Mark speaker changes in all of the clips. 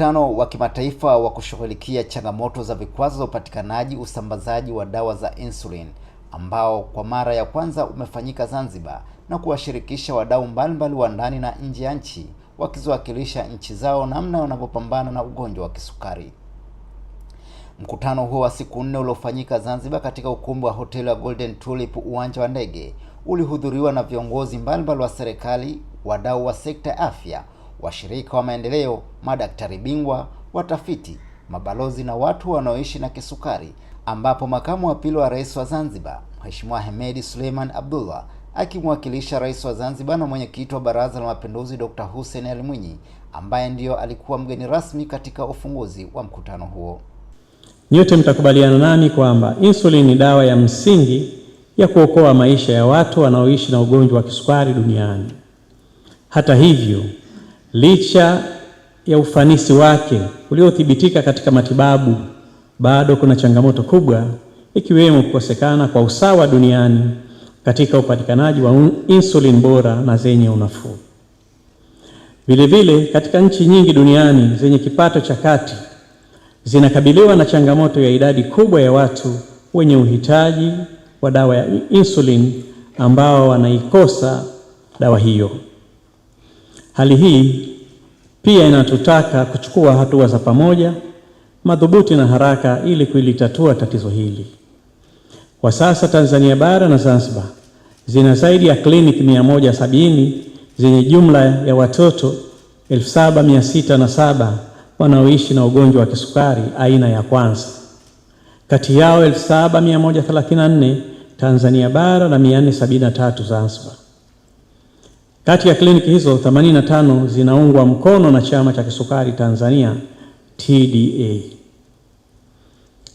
Speaker 1: Mkutano wa kimataifa wa kushughulikia changamoto za vikwazo za upatikanaji usambazaji wa dawa za insulin ambao kwa mara ya kwanza umefanyika Zanzibar na kuwashirikisha wadau mbalimbali wa ndani na nje ya nchi wakiziwakilisha nchi zao namna wanavyopambana na ugonjwa wa kisukari. Mkutano huo wa siku 4 uliofanyika Zanzibar katika ukumbi wa hoteli ya Golden Tulip uwanja wa ndege ulihudhuriwa na viongozi mbalimbali wa serikali, wadau wa sekta ya afya, washirika wa maendeleo, madaktari bingwa, watafiti, mabalozi na watu wanaoishi na kisukari, ambapo makamu wa pili wa rais wa Zanzibar, Mheshimiwa Hemedi Suleiman Abdullah, akimwakilisha rais wa Zanzibar na mwenyekiti wa Baraza la Mapinduzi Dr. Hussein Ali Mwinyi, ambaye ndiyo alikuwa mgeni rasmi katika ufunguzi wa mkutano huo.
Speaker 2: Nyote mtakubaliana nami kwamba insulin ni dawa ya msingi ya kuokoa maisha ya watu wanaoishi na ugonjwa wa kisukari duniani. Hata hivyo, licha ya ufanisi wake uliothibitika katika matibabu, bado kuna changamoto kubwa, ikiwemo kukosekana kwa usawa duniani katika upatikanaji wa insulin bora na zenye unafuu. Vile vile, katika nchi nyingi duniani zenye kipato cha kati zinakabiliwa na changamoto ya idadi kubwa ya watu wenye uhitaji wa dawa ya insulin ambao wanaikosa dawa hiyo. Hali hii pia inatutaka kuchukua hatua za pamoja, madhubuti na haraka ili kulitatua tatizo hili. Kwa sasa Tanzania bara na Zanzibar zina zaidi ya kliniki 170 zenye jumla ya watoto 7607 wanaoishi na ugonjwa wa kisukari aina ya kwanza. Kati yao 7134 Tanzania bara na 473 Zanzibar. Kati ya kliniki hizo 85 zinaungwa mkono na Chama cha Kisukari Tanzania TDA.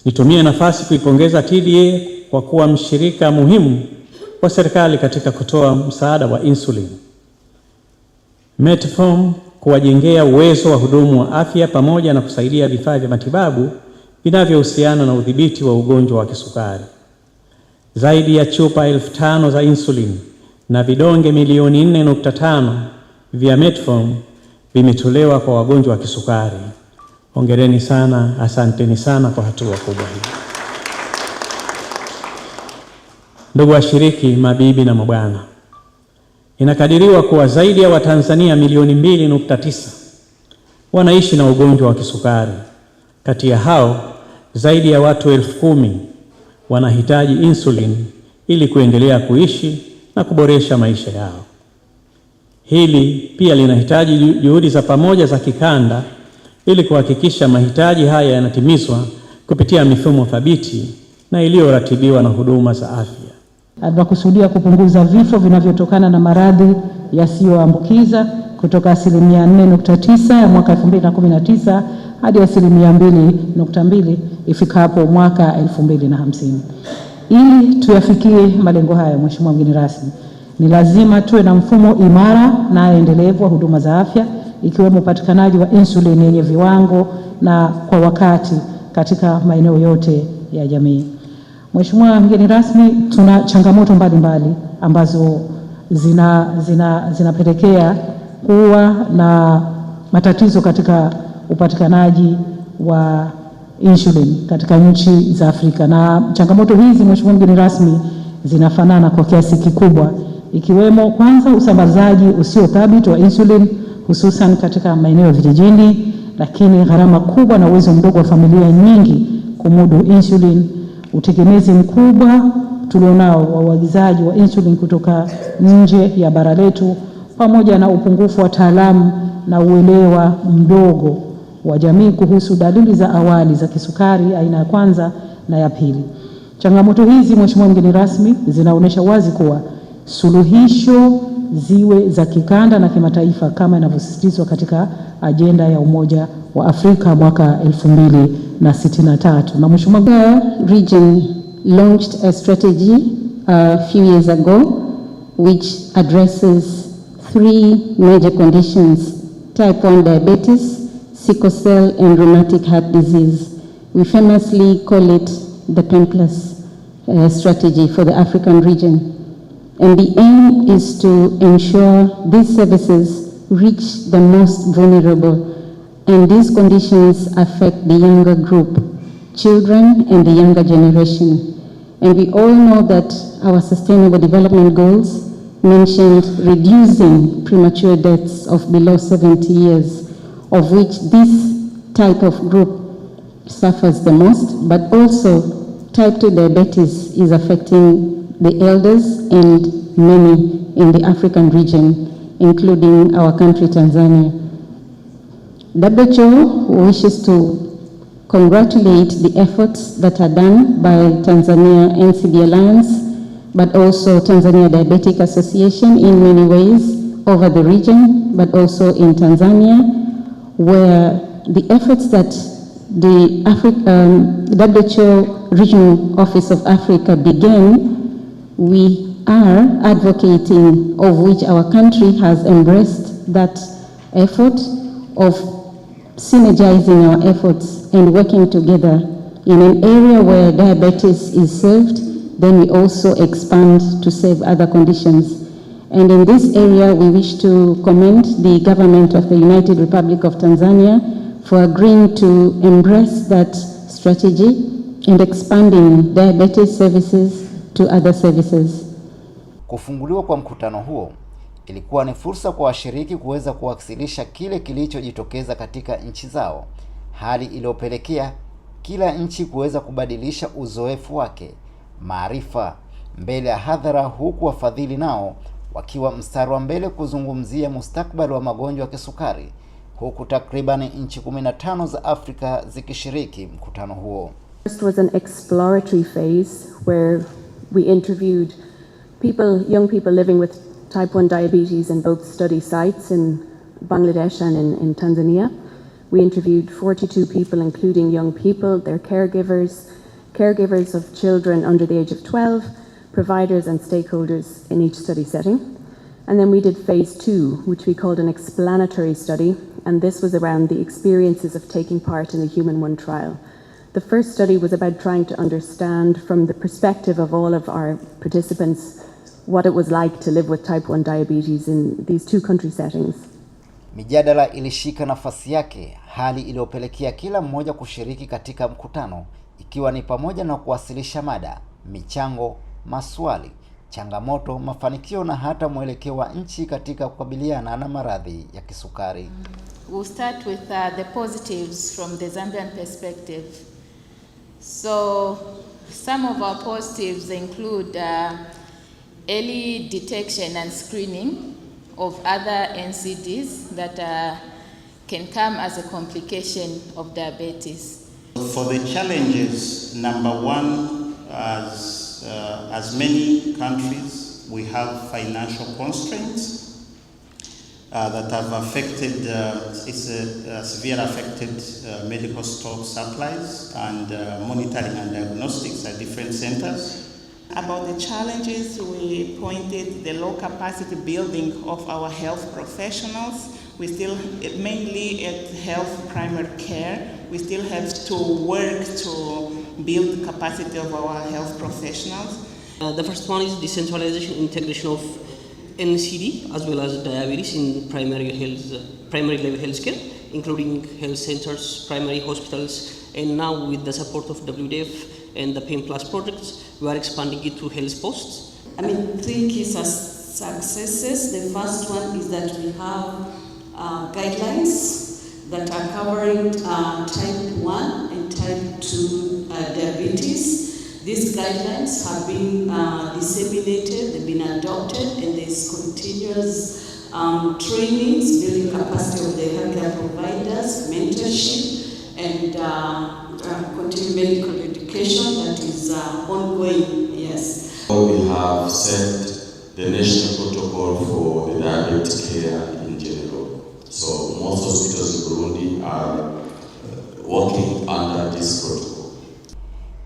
Speaker 2: Nitumie nafasi kuipongeza TDA kwa kuwa mshirika muhimu wa serikali katika kutoa msaada wa insulin, Metformin, kuwajengea uwezo wa hudumu wa afya pamoja na kusaidia vifaa vya matibabu vinavyohusiana na udhibiti wa ugonjwa wa kisukari. Zaidi ya chupa 5,000 za insulin na vidonge milioni 4.5 vya Metformin vimetolewa kwa wagonjwa wa kisukari. Hongereni sana, asanteni sana kwa hatua kubwa hii. Ndugu washiriki, mabibi na mabwana, inakadiriwa kuwa zaidi ya Watanzania milioni 2.9 wanaishi na ugonjwa wa kisukari. Kati ya hao, zaidi ya watu 10,000 wanahitaji insulin ili kuendelea kuishi na kuboresha maisha yao. Hili pia linahitaji juhudi za pamoja za kikanda ili kuhakikisha mahitaji haya yanatimizwa kupitia mifumo thabiti na iliyoratibiwa na huduma za afya.
Speaker 3: Tunakusudia kupunguza vifo vinavyotokana na maradhi yasiyoambukiza kutoka 4.9% ya mwaka 2019 hadi 2.2% ifikapo mwaka 2050. Ili tuyafikie malengo haya, Mheshimiwa mgeni rasmi, ni lazima tuwe na mfumo imara na endelevu wa huduma za afya, ikiwemo upatikanaji wa insulin yenye viwango na kwa wakati katika maeneo yote ya jamii. Mheshimiwa mgeni rasmi, tuna changamoto mbalimbali ambazo zinapelekea kuwa na matatizo katika upatikanaji wa insulin katika nchi za Afrika, na changamoto hizi, Mheshimiwa mgeni rasmi, zinafanana kwa kiasi kikubwa, ikiwemo kwanza usambazaji usio thabiti wa insulin hususan katika maeneo ya vijijini, lakini gharama kubwa na uwezo mdogo wa familia nyingi kumudu insulin, utegemezi mkubwa tulionao wa uagizaji wa insulin kutoka nje ya bara letu, pamoja na upungufu wa wataalamu na uelewa mdogo wa jamii kuhusu dalili za awali za kisukari aina ya kwanza na ya pili. Changamoto hizi, Mheshimiwa mgeni rasmi, zinaonyesha wazi kuwa suluhisho ziwe za kikanda na kimataifa kama inavyosisitizwa katika ajenda ya Umoja wa Afrika mwaka 2063. Na Mheshimiwa,
Speaker 4: region launched a strategy a few years ago, which addresses 3 major conditions: type 1 diabetes, sickle cell, and rheumatic heart disease. We famously call it the 10+ strategy for the African region. And the aim is to ensure these services reach the most vulnerable, and these conditions affect the younger group, children and the younger generation. And we all know that our Sustainable Development Goals mentioned reducing premature deaths of below 70 years, of which this type of group suffers the most, but also type 2 diabetes is affecting the elders and many in the African region, including our country, Tanzania. WHO wishes to congratulate the efforts that are done by Tanzania NCD Alliance, but also Tanzania Diabetic Association in many ways over the region, but also in Tanzania, where the efforts that the WHO Regional Office of Africa began, we are advocating, of which our country has embraced that effort of synergizing our efforts and working together in an area where diabetes is served, then we also expand to serve other conditions. And in this area, we wish to commend the government of the United Republic of Tanzania for agreeing to embrace that strategy and expanding diabetes services to other services.
Speaker 1: Kufunguliwa kwa mkutano huo ilikuwa ni fursa kwa washiriki kuweza kuwasilisha kile kilichojitokeza katika nchi zao, hali iliyopelekea kila nchi kuweza kubadilisha uzoefu wake, maarifa mbele ya hadhara, huku wafadhili nao wakiwa mstari wa mbele kuzungumzia mustakabali wa magonjwa ya kisukari, huku takriban nchi 15 za Afrika zikishiriki mkutano huo.
Speaker 5: First was an exploratory phase where we interviewed young people living with type 1 diabetes in both study sites in Bangladesh and in Tanzania. We interviewed 42 people, including young people, their caregivers of children under the age of 12, providers and stakeholders in each study setting. And then we did phase 2, which we called an explanatory study, and this was around the experiences of taking part in the Human One trial. The first study was about trying to understand from the perspective of all of our participants what it was like to live with type 1 diabetes in these 2 country settings.
Speaker 1: Mijadala ilishika nafasi yake, hali iliyopelekea kila mmoja kushiriki katika mkutano, ikiwa ni pamoja na kuwasilisha mada, michango, maswali, changamoto, mafanikio na hata mwelekeo wa nchi katika kukabiliana na maradhi ya kisukari.
Speaker 6: We'll start with the positives from the Zambian perspective. So some of our positives include early detection and screening of other NCDs that can come as a complication of diabetes.
Speaker 7: For the challenges, number one, as many countries, we have financial constraints that have affected, severe affected medical stock supplies and monitoring and diagnostics at different centers.
Speaker 8: About the challenges, we pointed the low capacity building of our health professionals. We still, mainly at health primary care, we still have to work to build capacity of our health professionals.
Speaker 9: The first one is decentralization, integration of NCD as well as diabetes in primary level healthcare, including health centers, primary hospitals, and now with the support of WDF and the PIM Plus projects, we are expanding it to health posts.
Speaker 10: 3 key successes. The first one is that we have guidelines that are covering type 1 and type 2 diabetes. These guidelines have been disseminated, they've been adopted, and there's continuous trainings, building capacity of the healthcare providers, mentorship, and continuing medical education that is ongoing, yes.
Speaker 11: We have set the national protocol for the diabetes care in general. So most hospitals in Burundi are working under this protocol.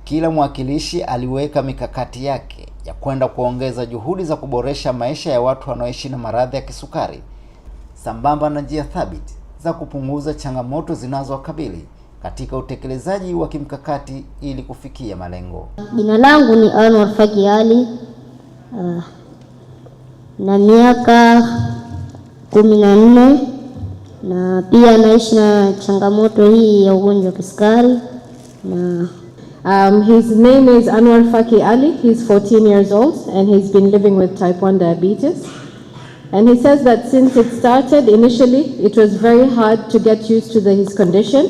Speaker 1: Kila mwakilishi aliweka mikakati yake ya kwenda kuongeza juhudi za kuboresha maisha ya watu wanaoishi na maradhi ya kisukari sambamba na njia thabiti za kupunguza changamoto zinazowakabili katika utekelezaji wa kimkakati ili kufikia malengo.
Speaker 12: Jina langu ni Anwar Faki Ali, na miaka 14 na pia naishi na changamoto hii ya ugonjwa wa kisukari.
Speaker 5: His name is Anwar Faki Ali. He's 14 years old and he's been living with type 1 diabetes. And he says that since it started, initially, it was very hard to get used to his condition.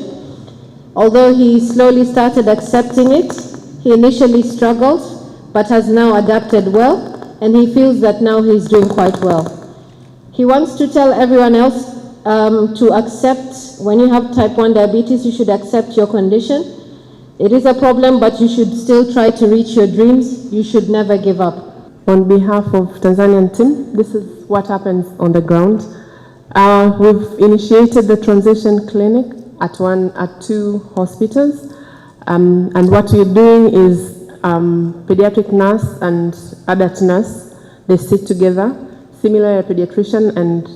Speaker 5: Although he slowly started accepting it, he initially struggled, but has now adapted well, and he feels that now he's doing quite well. He wants to tell everyone else to accept, when you have type 1 diabetes, you should accept your condition. It is a problem, but you should still try to reach your dreams. You should never give up.
Speaker 13: On behalf of Tanzanian team, this is what happens on the ground. We've initiated the transition clinic at 2 hospitals, and what we're doing is pediatric nurse and adult nurse, they sit together, similar a pediatrician and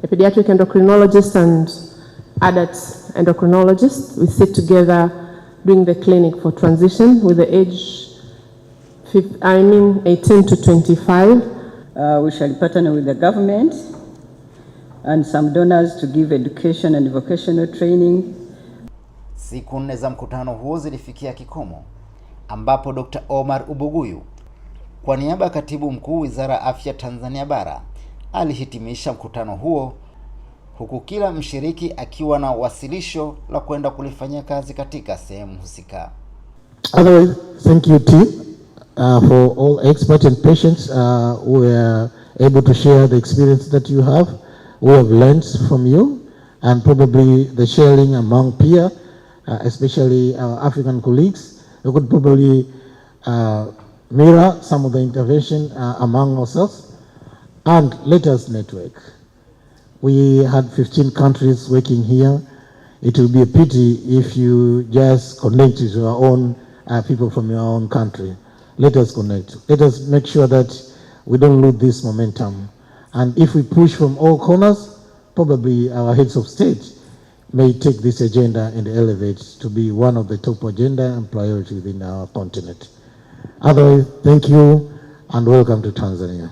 Speaker 13: a pediatric endocrinologist and adult endocrinologist. We sit together doing the clinic for transition with the age 18 to 25.
Speaker 14: We shall partner with the government and some donors to give education and vocational training.
Speaker 1: Siku 4 za mkutano huo zilifikia kikomo ambapo Dr. Omar Ubuguyu kwa niaba ya Katibu Mkuu Wizara ya Afya Tanzania Bara alihitimisha mkutano huo, huku kila mshiriki akiwa na wasilisho la kwenda kulifanyia kazi katika sehemu husika.
Speaker 15: Otherwise, thank you team for all experts and patients who were able to share the experience that you have. We have learned from you, and probably the sharing among peer, especially our African colleagues, we could probably mirror some of the intervention among ourselves, and let us network. We had 15 countries working here. It will be a pity if you just connect to your own people from your own country. Let us connect. Let us make sure that we don't lose this momentum. And if we push from all corners, probably our heads of state may take this agenda and elevate to be one of the top agenda and priority within our continent. Otherwise, thank you and welcome to Tanzania.